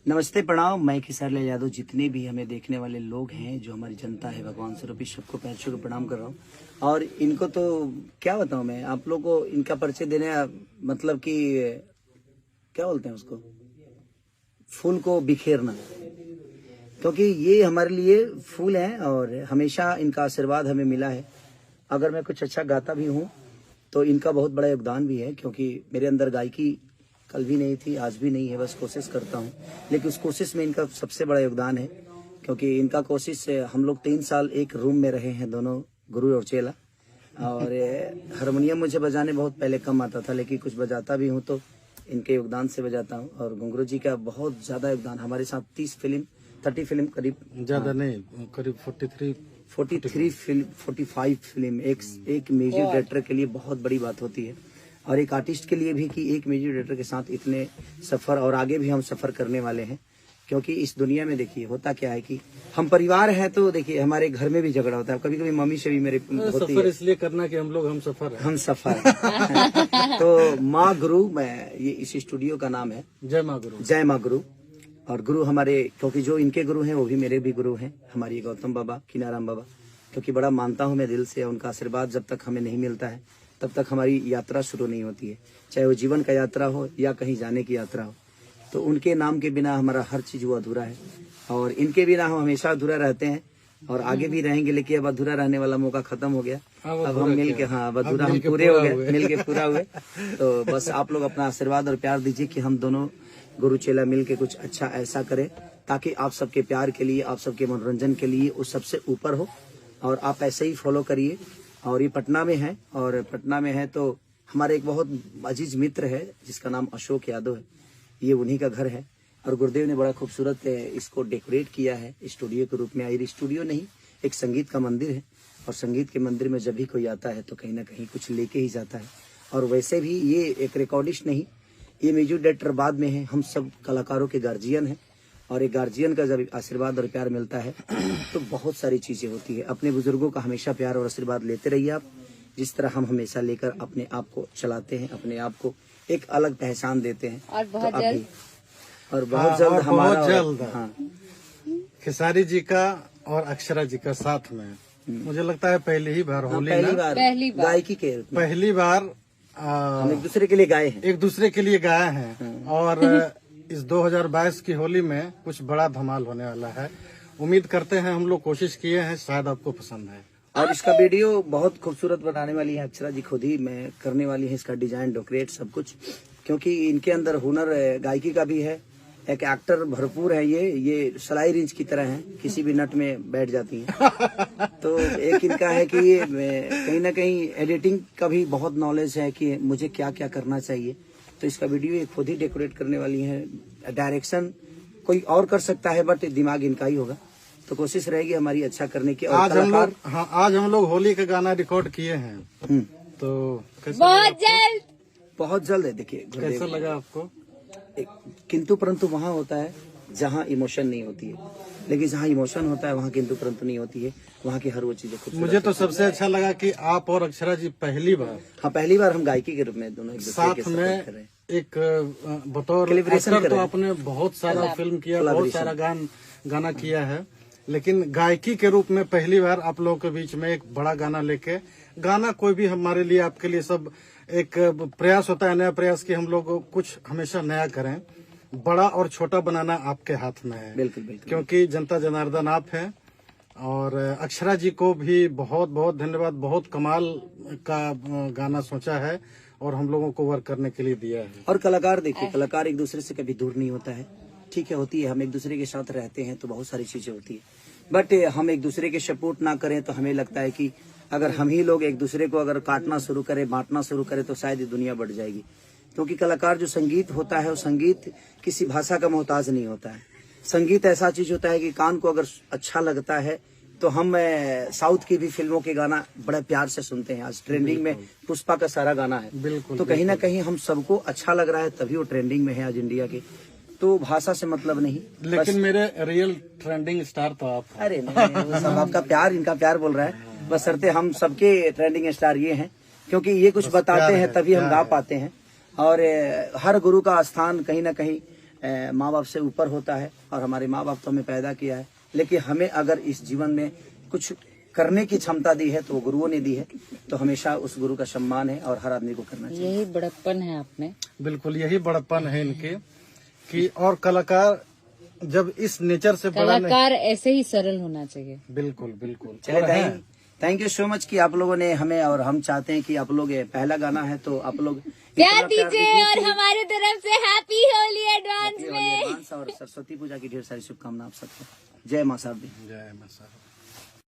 नमस्ते प्रणाम। मैं खेसारी लाल यादव। जितने भी हमें देखने वाले लोग हैं, जो हमारी जनता है, भगवान स्वरूपी सबको पैर छू के प्रणाम कर रहा हूँ। और इनको तो क्या बताऊं मैं आप लोग को, इनका परिचय देने मतलब कि क्या बोलते हैं उसको, फूल को बिखेरना, क्योंकि ये हमारे लिए फूल हैं और हमेशा इनका आशीर्वाद हमें मिला है। अगर मैं कुछ अच्छा गाता भी हूँ तो इनका बहुत बड़ा योगदान भी है, क्योंकि मेरे अंदर गायकी कल भी नहीं थी, आज भी नहीं है, बस कोशिश करता हूँ। लेकिन उस कोशिश में इनका सबसे बड़ा योगदान है, क्योंकि इनका कोशिश से हम लोग 3 साल एक रूम में रहे हैं, दोनों गुरु और चेला। और हारमोनियम मुझे बजाने बहुत पहले कम आता था, लेकिन कुछ बजाता भी हूँ तो इनके योगदान से बजाता हूँ। और घुंघरू जी का बहुत ज्यादा योगदान, हमारे साथ 30 फिल्म करीब, ज्यादा नहीं, करीब 43 फिल्म, 45 फिल्म। एक म्यूजिक डायरेक्टर के लिए बहुत बड़ी बात होती है, और एक आर्टिस्ट के लिए भी, कि एक म्यूजिक डायरेक्टर के साथ इतने सफर, और आगे भी हम सफर करने वाले हैं। क्योंकि इस दुनिया में देखिए होता क्या है कि हम परिवार हैं, तो देखिए हमारे घर में भी झगड़ा होता है, कभी कभी मम्मी से भी मेरे होती सफर है। इसलिए करना कि हम सफर हैं। हम सफर तो माँ गुरु, मैं ये इस स्टूडियो का नाम है जय माँ गुरु। जय माँ गुरु। और गुरु हमारे, क्योंकि जो इनके गुरु हैं वो भी मेरे भी गुरु हैं, हमारी गौतम बाबा, कीनाराम बाबा, क्योंकि बड़ा मानता हूँ मैं दिल से। उनका आशीर्वाद जब तक हमें नहीं मिलता है तब तक हमारी यात्रा शुरू नहीं होती है, चाहे वो जीवन का यात्रा हो या कहीं जाने की यात्रा हो। तो उनके नाम के बिना हमारा हर चीज वो अधूरा है, और इनके बिना हम हमेशा अधूरा रहते हैं और आगे भी रहेंगे। लेकिन अब अधूरा रहने वाला मौका खत्म हो गया, अब हम मिल के, हाँ अब अधूरा हम पूरे हो गए, मिल के पूरा हुए। तो बस आप लोग अपना आशीर्वाद और प्यार दीजिए कि हम दोनों गुरु चेला मिल के कुछ अच्छा ऐसा करें, ताकि आप सबके प्यार के लिए, आप सबके मनोरंजन के लिए उस सबसे ऊपर हो। और आप ऐसे ही फॉलो करिए। और ये पटना में है, और पटना में है तो हमारे एक बहुत अजीज मित्र है जिसका नाम अशोक यादव है, ये उन्हीं का घर है। और गुरुदेव ने बड़ा खूबसूरत इसको डेकोरेट किया है स्टूडियो के रूप में। ये स्टूडियो नहीं, एक संगीत का मंदिर है, और संगीत के मंदिर में जब भी कोई आता है तो कहीं ना कहीं कुछ लेके ही जाता है। और वैसे भी ये एक रिकॉर्डिस्ट नहीं, ये म्यूजिक डायरेक्टर बाद में है, हम सब कलाकारों के गार्जियन हैं। और एक गार्जियन का जब आशीर्वाद और प्यार मिलता है तो बहुत सारी चीजें होती है। अपने बुजुर्गों का हमेशा प्यार और आशीर्वाद लेते रहिए आप, जिस तरह हम हमेशा लेकर अपने आप को चलाते हैं, अपने आप को एक अलग पहचान देते हैं। और बहुत जल्द, और बहुत जल्द हमारा, बहुत जल्द हाँ, खेसारी जी का और अक्षरा जी का साथ में, मुझे लगता है पहली ही बार होली ना, पहली बार गायकी के रूप में पहली बार हम एक दूसरे के लिए गाए हैं। एक दूसरे के लिए गाए हैं। और इस 2022 की होली में कुछ बड़ा धमाल होने वाला है। उम्मीद करते हैं, हम लोग कोशिश किए हैं, शायद आपको पसंद है। और इसका वीडियो बहुत खूबसूरत बनाने वाली है अक्षरा जी, खुद ही मैं करने वाली है इसका डिजाइन, डेकोरेट सब कुछ, क्योंकि इनके अंदर हुनर गायकी का भी है, एक एक्टर भरपूर है। ये सलाई रिंच की तरह है, किसी भी नट में बैठ जाती है। तो एक इनका है कि ये कहीं ना कहीं एडिटिंग का भी बहुत नॉलेज है कि मुझे क्या क्या करना चाहिए। तो इसका वीडियो ये खुद ही डेकोरेट करने वाली है। डायरेक्शन कोई और कर सकता है, बट दिमाग इनका ही होगा। तो कोशिश रहेगी हमारी अच्छा करने की। और आज हम लोग होली का गाना रिकॉर्ड किए हैं, तो बहुत जल्द है। देखिए कैसा लगा आपको? किंतु परंतु वहाँ होता है जहाँ इमोशन नहीं होती है, लेकिन जहाँ इमोशन होता है वहाँ किंतु परंतु नहीं होती है। वहाँ की हर वो चीजें खूबसूरत। मुझे तो सबसे अच्छा लगा कि आप और अक्षरा जी पहली बार हम गायकी के रूप में दोनों एक दूसरे के साथ में एक बतौर एक्टर तो आपने बहुत सारा फिल्म किया, बहुत सारा गाना किया है, लेकिन गायकी के रूप में पहली बार आप लोगों के बीच में एक बड़ा गाना लेके, गाना कोई भी हमारे लिए, आपके लिए सब एक प्रयास होता है, नया प्रयास कि हम लोग कुछ हमेशा नया करें। बड़ा और छोटा बनाना आपके हाथ में है। बिल्कुल बिल्कुल, क्योंकि जनता जनार्दन आप हैं। और अक्षरा जी को भी बहुत बहुत धन्यवाद, बहुत कमाल का गाना सोचा है और हम लोगों को वर्क करने के लिए दिया है। और कलाकार देखिए, कलाकार एक दूसरे से कभी दूर नहीं होता है, ठीक है, होती है, हम एक दूसरे के साथ रहते हैं तो बहुत सारी चीजें होती है। बट हम एक दूसरे के सपोर्ट ना करें तो हमें लगता है कि अगर हम ही लोग एक दूसरे को अगर काटना शुरू करें, बांटना शुरू करें, तो शायद ये दुनिया बढ़ जाएगी। क्योंकि कलाकार जो संगीत होता है, वो संगीत किसी भाषा का मोहताज नहीं होता है। संगीत ऐसा चीज होता है कि कान को अगर अच्छा लगता है तो हम साउथ की भी फिल्मों के गाना बड़े प्यार से सुनते हैं। आज ट्रेंडिंग में पुष्पा का सारा गाना है, बिल्कुल, तो कहीं ना कहीं हम सबको अच्छा लग रहा है, तभी वो ट्रेंडिंग में है आज इंडिया के। तो भाषा से मतलब नहीं, लेकिन मेरे रियल ट्रेंडिंग स्टार तो आप। अरे नहीं, वो सब आपका प्यार, इनका प्यार बोल रहा है बस। सरते हम सबके ट्रेंडिंग स्टार ये हैं, क्योंकि ये कुछ बताते हैं तभी हम गा पाते हैं। और हर गुरु का स्थान कहीं ना कहीं माँ बाप से ऊपर होता है और हमारे माँ बाप तो हमें पैदा किया है, लेकिन हमें अगर इस जीवन में कुछ करने की क्षमता दी है तो वो गुरुओं ने दी है, तो हमेशा उस गुरु का सम्मान है और हर आदमी को करना चाहिए। यही बड़प्पन है आप में। बिल्कुल यही बड़प्पन है इनके कि और कलाकार जब इस नेचर से बड़ा कलाकार ऐसे ही सरल होना चाहिए। बिल्कुल बिल्कुल। चले थैंक यू सो मच कि आप लोगों ने हमें, और हम चाहते हैं कि आप लोग, ये पहला गाना है तो आप लोग प्यार दीजिए और हमारे तरफ से हैप्पी होली एडवांस में। और सरस्वती पूजा की ढेर सारी शुभकामनाएं आप सबको। जय मां शारदे। जय मां शारदे।